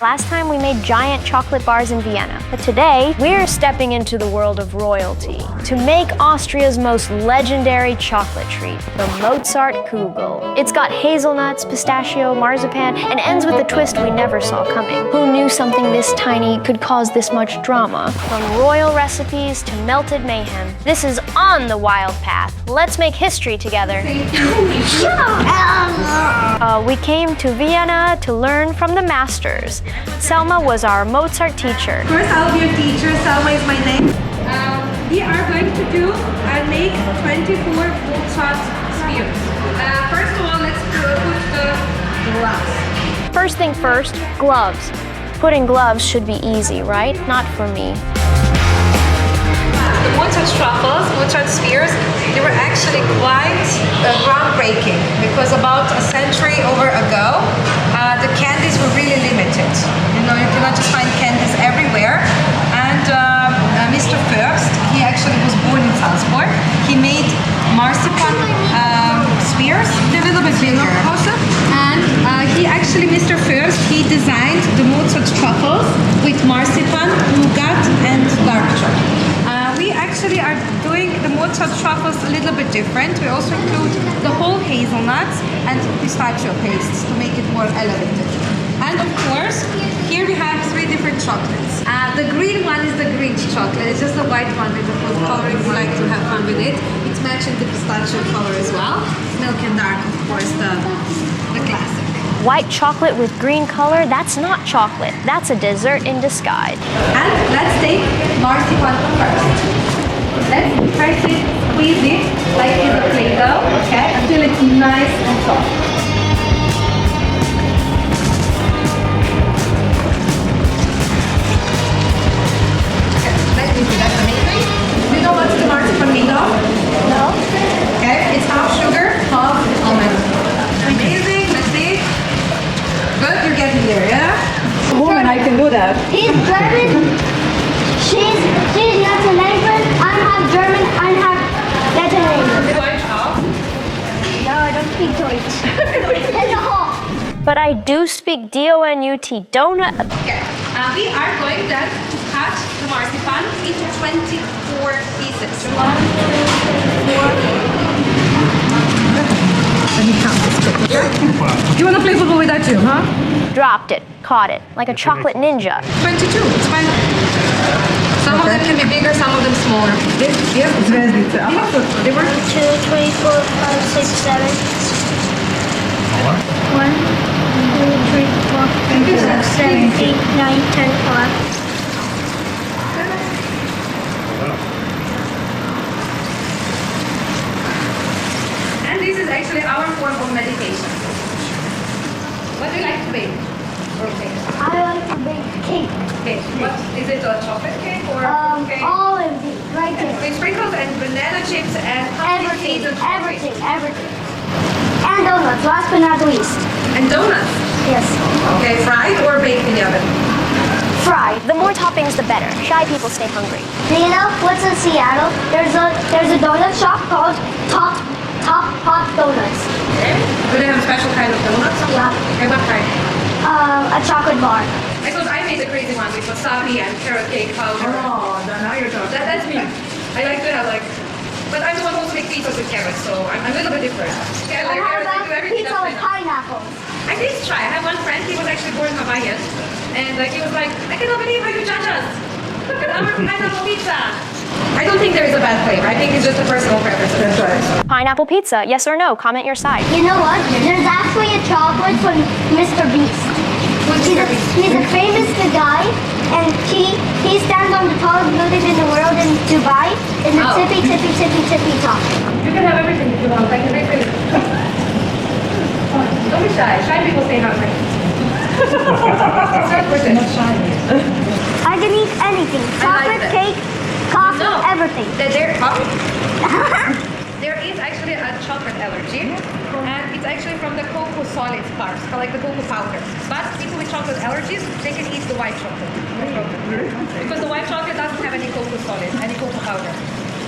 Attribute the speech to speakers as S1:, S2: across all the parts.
S1: Last time we made giant chocolate bars in Vienna, but today we're stepping into the world of royalty to make Austria's most legendary chocolate treat, the Mozartkugel. It's got hazelnuts, pistachio, marzipan, and ends with a twist we never saw coming. Who knew something this tiny could cause this much drama? From royal recipes to melted mayhem, this is on the wild path. Let's make history together. We came to Vienna to learn from the masters. Selma was our Mozart teacher.
S2: First, I'll be your teacher. Selma is my name. We are going to do and make 24 Mozart spheres. First of all, let's put the gloves.
S1: First thing first, gloves. Putting gloves should be easy, right? Not for me.
S2: The Mozart truffles, Mozart spheres, they were actually quite groundbreaking because about a century over ago, the candies were really limited. You know, you cannot just find candies everywhere. And Mr. First, he actually was born in Salzburg. He made marzipan spheres. They're a little bit bigger. And he actually, Mr. First, he designed the Mozart truffles with marzipan, nougat, and dark chocolate. We actually are doing the Mozart truffles a little bit different. We also include the whole hazelnuts and pistachio pastes to make it more elevated. And of course, here we have 3 different chocolates. The green one is the Grinch chocolate. It's just the white one with the food color if you like to have fun with it. It's matching the pistachio color as well. Milk and dark, of course, the classic.
S1: White chocolate with green color, that's not chocolate. That's a dessert in disguise.
S2: And let's take marzipan first. Let's press it, squeeze it like in a Play-Doh, okay, until it's nice and soft. Okay, let me do that. Amazing. Do you know what's the marzipan made of?
S1: No?
S2: Okay, it's half sugar, half almond. Amazing, let's see. Good, you're getting there, yeah? Woman, I can do that.
S3: He's German. She's not a language. I'm half German. I'm half Latin. No, I don't speak Deutsch. No.
S1: But I do speak D-O-N-U-T, donut.
S2: Okay, we are going then to cut the marzipan into 24 pieces. 1, 2, 4. Let me count this quick, okay? You want to play football with that too, huh?
S1: Dropped it, caught it, like a chocolate ninja.
S2: 22, it's fine. Some of them can be bigger, some of them smaller. Yes, it's very little.
S3: 1, 2, 3, 4, 5, 6, 7. 1, 2, 3, 4, 5, 6, 7, 8, 9, 10, 11.
S2: And this is actually our form of meditation. What do you like to bake? Or bake?
S3: I like to bake cake.
S2: Cake. What is it? A chocolate cake or cake?
S3: All of it, right there.
S2: With sprinkles and banana chips and pumpkin seeds and coffee.
S3: Everything. And donuts, last but not least.
S2: And donuts.
S3: Yes.
S2: Okay, fried or baked in the oven?
S3: Fried.
S1: The more toppings, the better. Shy people stay hungry.
S3: Do you know what's in Seattle? There's a donut shop called Top Hot Donuts.
S2: Okay. Do they have a special kind of donuts?
S3: Yeah.
S2: And what kind?
S3: A chocolate bar.
S2: Because I made the crazy one with wasabi and carrot cake powder. Oh, now you're talking. That's me. I like to have but I'm the one who makes pizzas with carrots, so I'm a little bit different. Yeah, like carrots, I do everything.
S3: Pizza with pineapples.
S2: I did try. I have one friend, he was actually born Hawaiian, and he was like, I cannot believe how you judge us. Look at our pineapple pizza. I don't think there is a bad flavor. I think it's just a personal preference. That's right.
S1: Pineapple pizza, yes or no? Comment your side.
S3: You know what? There's actually a chocolate from MrBeast. He's a famous guy, and he stands on the tallest building in the world in Dubai, in the tippy top.
S2: You can have everything if you want. I can make it. Don't be shy. Shy people stay hungry. Not shy.
S3: I can eat anything. Chocolate, cake, coffee, everything.
S2: There is actually a chocolate allergy, and it's actually from the cocoa solids parts, like the cocoa powder. But people with chocolate allergies, they can eat the white chocolate. Because the white chocolate doesn't have any cocoa solids, any cocoa powder.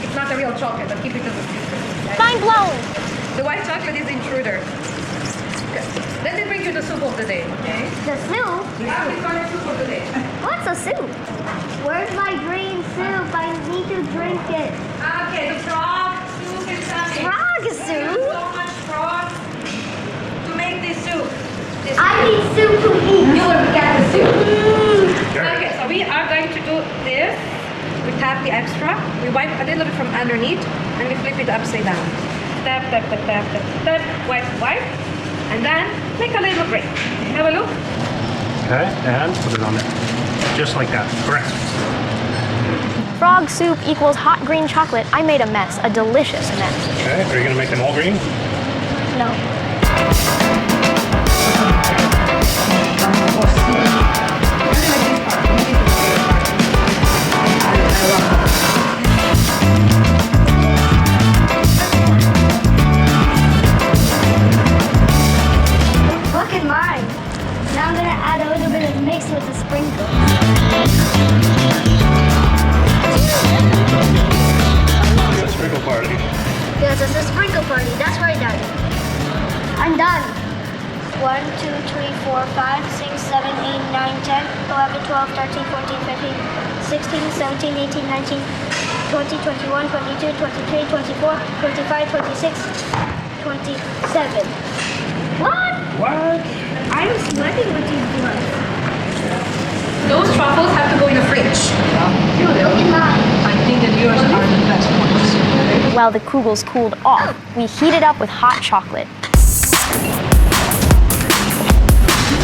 S2: It's not a real chocolate, but keep it as a secret.
S1: Mind blown!
S2: The white chocolate is intruder. Good. Let me bring you the soup of the day, okay?
S3: The soup?
S2: Yeah, we call it soup of the day.
S3: What's a soup? Where's my green soup? I need to drink it.
S2: Okay, the frog soup is coming.
S3: Frog
S2: We use
S3: soup?
S2: so much frog to make this soup.
S3: I need soup to eat.
S2: You will get the soup.
S4: Okay.
S2: Okay, so we are going to do this. We tap the extra. We wipe a little bit from underneath, and we flip it upside down. Tap, tap, tap, tap, tap, tap. Wipe, wipe, and then make a little break. Have a look.
S4: Okay, and put it on there. Just like that. Correct.
S1: Frog soup equals hot green chocolate. I made a mess, a delicious mess.
S4: Okay, are you gonna make them all green?
S1: No.
S3: Look at mine. Now I'm gonna add a little bit of mix with the sprinkles.
S4: It's a sprinkle party.
S3: Yes, it's a sprinkle party. That's right, Daddy. I'm done. 1, 2, 3, 4, 5, 6, 7, 8, 9, 10, 11, 12, 13, 14, 15, 16, 17, 18, 19, 20, 21, 22, 23, 24, 25, 26, 27. What?
S4: What?
S3: I'm sweating with these blood.
S2: Those truffles have to go in the fridge.
S3: Look at mine.
S2: I think that yours are the best ones.
S1: While the kugels cooled off, we heated up with hot chocolate.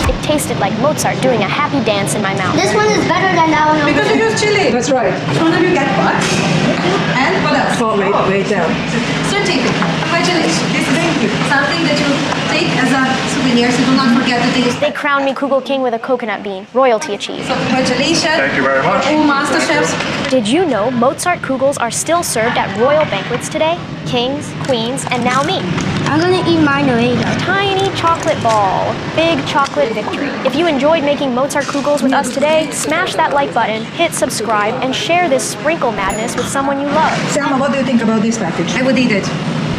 S1: It tasted like Mozart doing a happy dance in my mouth.
S3: This one is better than that one.
S2: Because you use chili. That's right. One of you get what? And what else?
S5: Oh, wait down.
S2: Certificate. Congratulations. This is something that you take as a souvenir, so do not forget the things.
S1: They crowned me Kugel King with a coconut bean. Royalty achieved.
S2: So congratulations.
S4: Thank you very much.
S2: All master chefs.
S1: Did you know Mozartkugels are still served at royal banquets today? Kings, queens, and now me.
S3: I'm gonna eat mine later.
S1: Tiny chocolate ball. Big chocolate victory. If you enjoyed making Mozartkugels with us today, smash that like button, hit subscribe, and share this sprinkle madness with someone you love.
S5: Selma, what do you think about this package?
S2: I would eat it.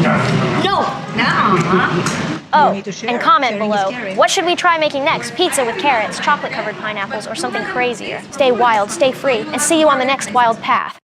S1: No!
S2: No.
S1: Oh,
S5: need to share.
S1: and comment
S5: Sharing is
S1: below.
S5: caring.
S1: What should we try making next? Pizza with carrots, chocolate-covered pineapples, or something crazier? Stay wild, stay free, and see you on the next wild path.